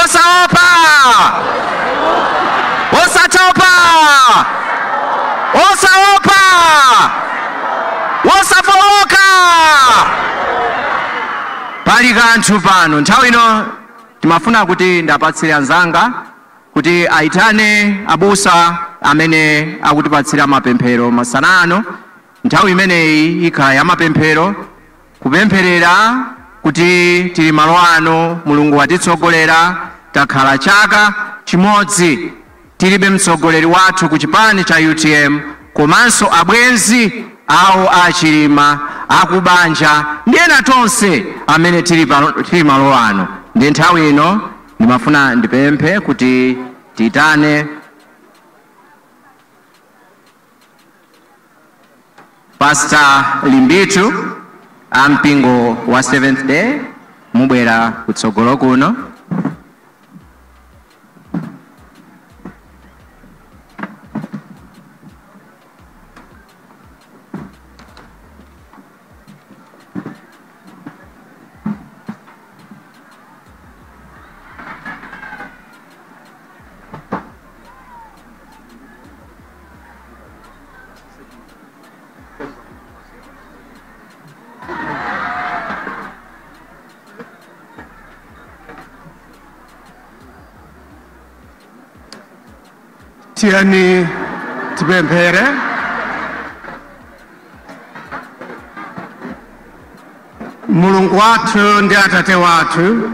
Osaopa! Osatopa! Osaopa! Osafoloka! Pali kanthu pano nthawi ino timafuna kuti ndapatsira nzanga kuti aitane abusa amene akutipatsira mapemphero masanano. Nthawi imeneyi ikhala ya mapemphero kupempherera kuti tili malo ano Mulungu watitsogolera takhala chaka chimodzi tilibe mtsogoleri wathu ku chipani cha UTM komanso abwenzi awo achilima akubanja ndi ena tonse amene tili malo ano. Ndi nthawi ino ndimafuna ndipemphe kuti titane Pastor Limbitu ampingo wa Seventh Day mubwera kutsogolo kuno. Tiani tipemphere. Mulungu wathu ndi Atate wathu,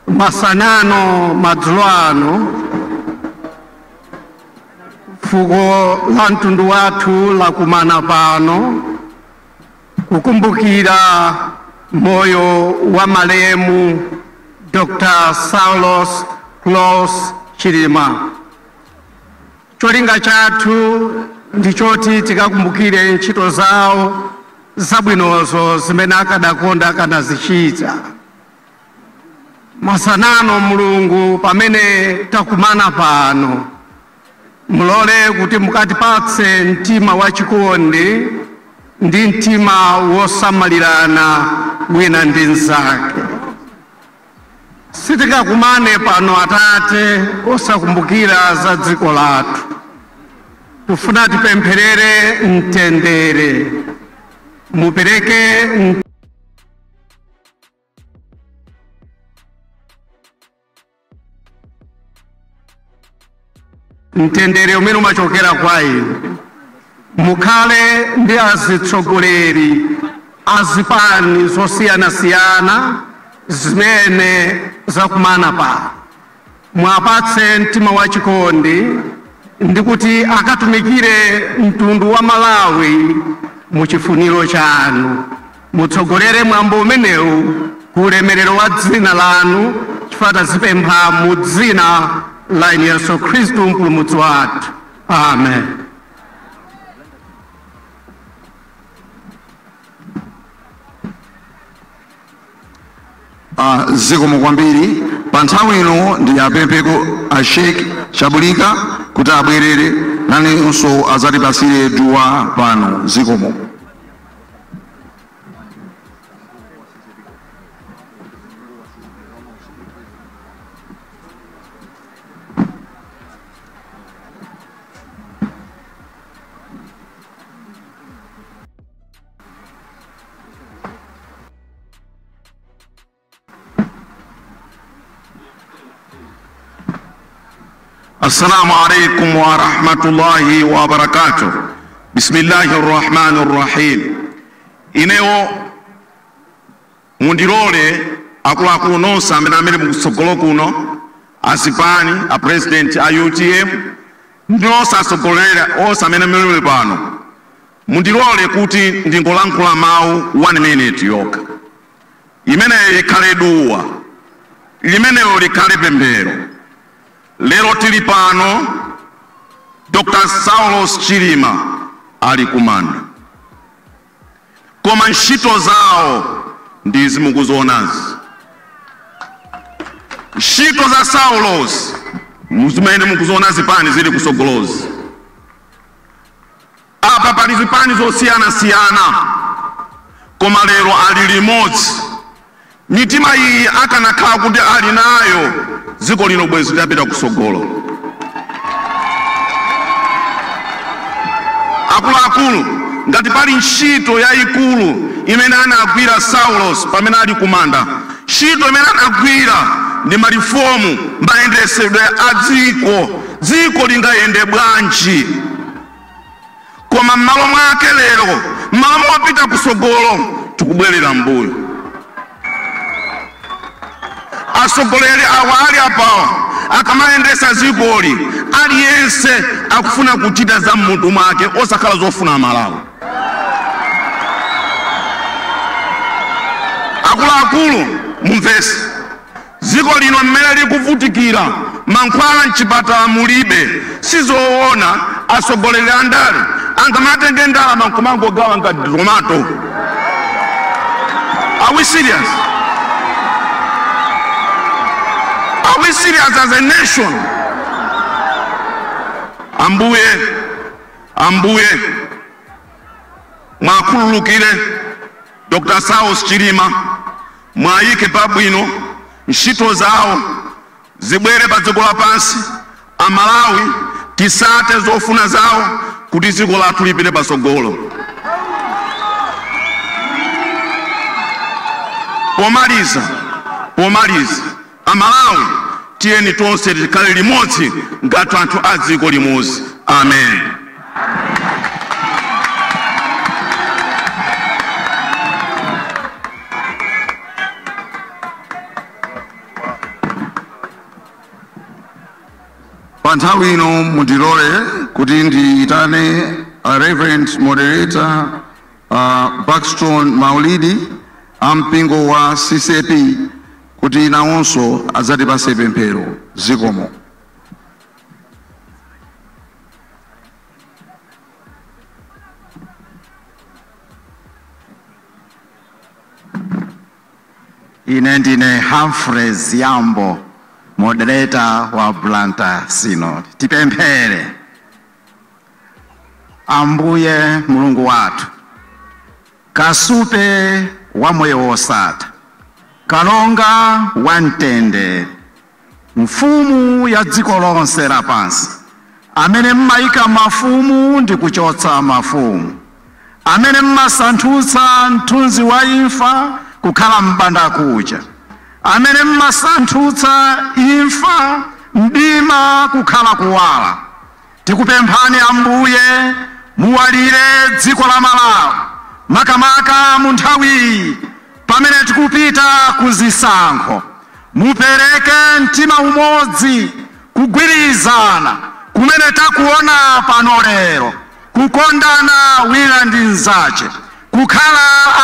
masanano madzulo ano fuko la mtundu wathu lakumana pano kukumbukira moyo wa malemu Dr. Saulos Klaus Chilima. Cholinga chathu ndichoti tikakumbukire ntchito zawo zabwinozo zimene akadakonda akanazichita. Masanano Mulungu pamene takumana pano mulole kuti mukatipatse mtima wachikondi ndi mtima wosamalirana wina ndi nzake. Sitikakumane pano Atate osakumbukira za dziko lathu. Tufuna tipempherere mtendere. Mupereke mtendere umene umachokera kwa inu. Mukhale ndi azitsogoleri azipani zosiyana-siyana zimene zakumana pa. Mwapatse mtima wachikondi ndi kuti akatumikire mtundu wa Malawi muchifuniro chanu. Mutsogolere mwambo umenewu ku ulemerero wa dzina lanu chifukwa zipempha mu dzina la Yesu Khristu mpulumutsi wathu. Amen. Zikomo kwambiri. Pa nthawi ino ndiyapempheko a Sheikh Shabulika kuti abwerere nanenso azatipasire dua pano. Zikomo. Assalamu alaikum wa rahmatullahi wa barakatuh. Bismillahirrahmanirrahim. Ineo mundirole akulu nonse amene mukutsogolo kuno asipani a president a UTM nonse asogolera onse amene muli pano. Mundirole kuti ndingolankhula mawu 1 minute yokha. Imene ikhale dua, limenelo likhale pemphero. Lero tili pano Dr. Saulos Chilima ali kumanda. Koma ntchito zawo ndizi mukuzionazi. Ntchito za Saulos muzimene mukuziona zipani zili kusogolozi. Apa pali zipani zosiyana-siyana koma lero ali limodzi mitima iyi akanakhala kuti ali nayo dziko lino bwezi litapita kusogolo. Akuluakulu, ngati pali ntchito yayikulu imene anagwira Saulos pamene ali kumanda, ntchito imene anagwira ndi marifomu mayendesedwe a dziko lingayende bwanji. Koma m'malo mwake lero, m'malo mwapita kusogolo, tikubwerera mbuyo. Asogoleri awa ali apawa akamayendesa dzikoli, aliyense akufuna kuchita za mmutu mwake osakhala zofuna Malawi. Akuluakulu, mumvese, dziko lino mmene likuvutikira, mankhwala m'chipatala mulibe, sizoona asogoleri andale angamatenge ndalama nkumangogawa ngati tomato. Are we serious? Are we serious as a nation? Ambuye mwakhululukire Dr. Saulos Chilima, mwayike pabwino ntchito zawo zibwere pa dziko lapansi, Amalawi tisate zofuna zawo kuti dziko lathu lipite pasogolo. Pomaliza, Amalawi tiyeni tonse tikhale limodzi ngati anthu a dziko limodzi. Amen. Pa nthawi ino mundilole kuti ndiyitane Reverend Moderator Buxton Maulidi ampingo wa CCP kuti nawonso adzatipase pemphero. Zikomo. Ine ndine Humphreys Yambo, Moderator wa Blantyre Synod. Tipemphere. Ambuye Mulungu wathu, kasupe wa moyo wosatha, kalonga wa mtendere, mfumu ya dziko lonse lapansi, amene mmayika mafumu ndi kuchotsa mafumu, amene mmasandutsa mthunzi wa imfa kukhala m'bandakucha, amene mmasandutsa imfa mdima kukhala kuwala. Tikupemphani Ambuye muwalire dziko la Malawi, makamaka mu nthawi pamene tikupita kuzisankho. Mupereke mtima umodzi, kugwirizana kumene takuona pano lero, kukondana wina ndi mnzache, kukhala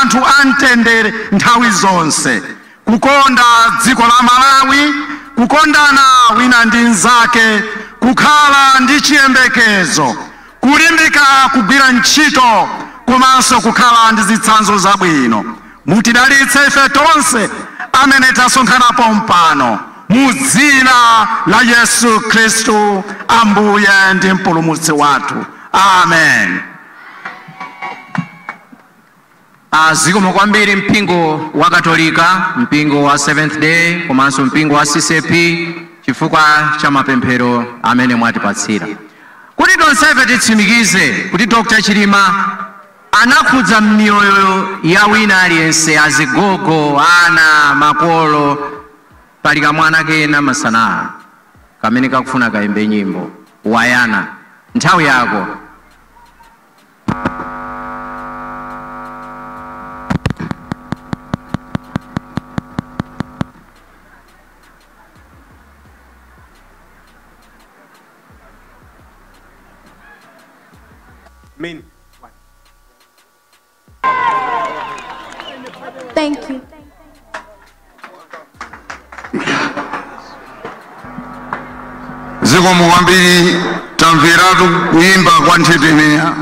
anthu amtendere nthawi zonse, kukonda dziko la Malawi, kukondana wina ndi mnzake, kukhala ndi chiyembekezo, kulimbika kugwira ntchito, komanso kukhala ndi zitsanzo zabwino. Mutidalitse ife tonse amene tasonkhanapo mpano, mu dzina la Yesu Khristu, Ambuye ndi mpulumutsi wathu. Amen. Zikomo kwambiri mpingo wa Katolika, mpingo wa Seventh Day, komanso mpingo wa CCP chifukwa cha mapemphero amene mwatipatsira. Kuti tonsefe titsimikize kuti Dr. Chilima anakhudza m'miyoyo ya wina aliyense, azigogo, ana, makolo, pali kamwana kena masana kamene kakufuna kaimbe nyimbo. Wayana, nthawi yako. Thank you. Zikomo kwambiri, tamveratu kuimba kwa nthetemera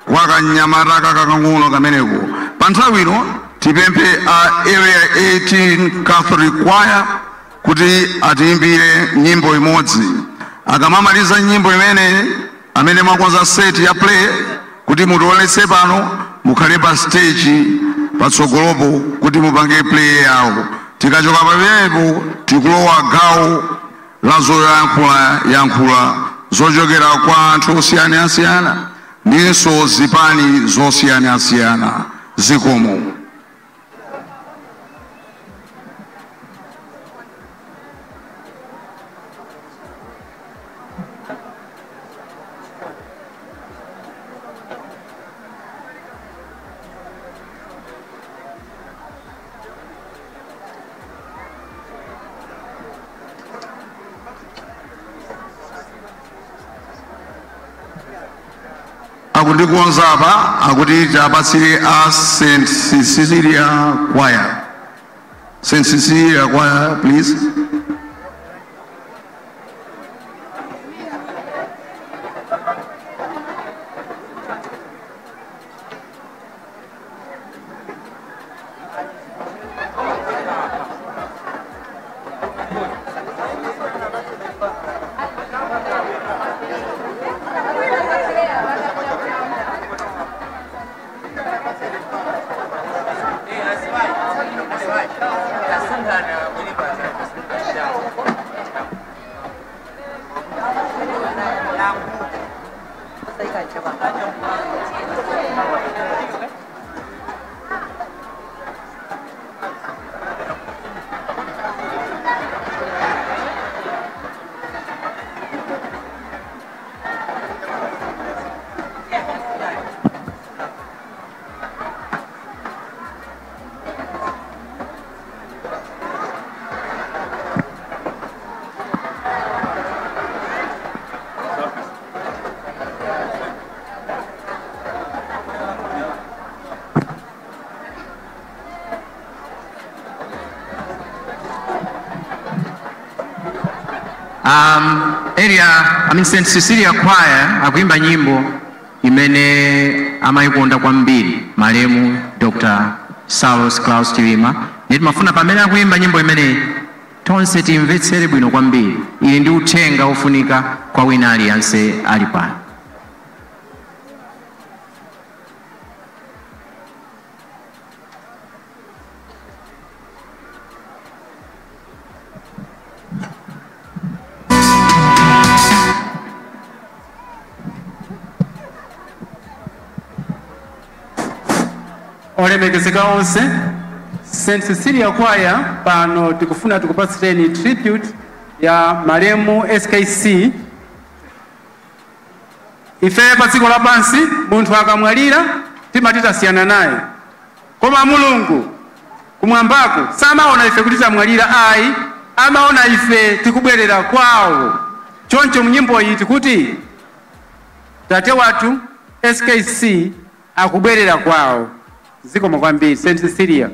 kwa kanyamata kakang'ono kameneko. Pa nthawi ino tipemphe Area 18 Catholic Choir kuti atiimbire nyimbo imodzi. Akamamaliza nyimbo imene amene mwakonza set ya play kuti mutioletse pano, mukhale pa stage patsogolopo kuti mupange play yawo. tikachoka pamenepo tikulowa gawo la zoyankhula zochokera kwa anthu osiyanasiyana ndinso zipani zosiyanasiyana. Zikomo. Akuti kuonzapa akuti chapatsire a St. Cecilia Choir. St. Cecilia Choir, please. St. Cecilia Choir akuimba nyimbo imene amayikonda kwambiri malemu Dr. Saulos Klaus Chilima. Mafuna pamene akuimba nyimbo imene tonse timvetsere bwino kwambiri. Ili ndi uthenga ofunika kwa wina aliyense ali pano. Olemekezeka onse, St. Cecilia Choir pano tikufuna tukupatsireni tribute ya maremu SKC. Ife patsiko lapansi munthu akamwalira timatasiyana naye, koma Mulungu kumwambako samaona ife kuti tamwalira ayi, amaona ife tikubwerera kwawo. Choncho munyimbo iyi tikuti tate wathu SKC akubwerera kwawo. Zikomo kwambiri St. Cecilia.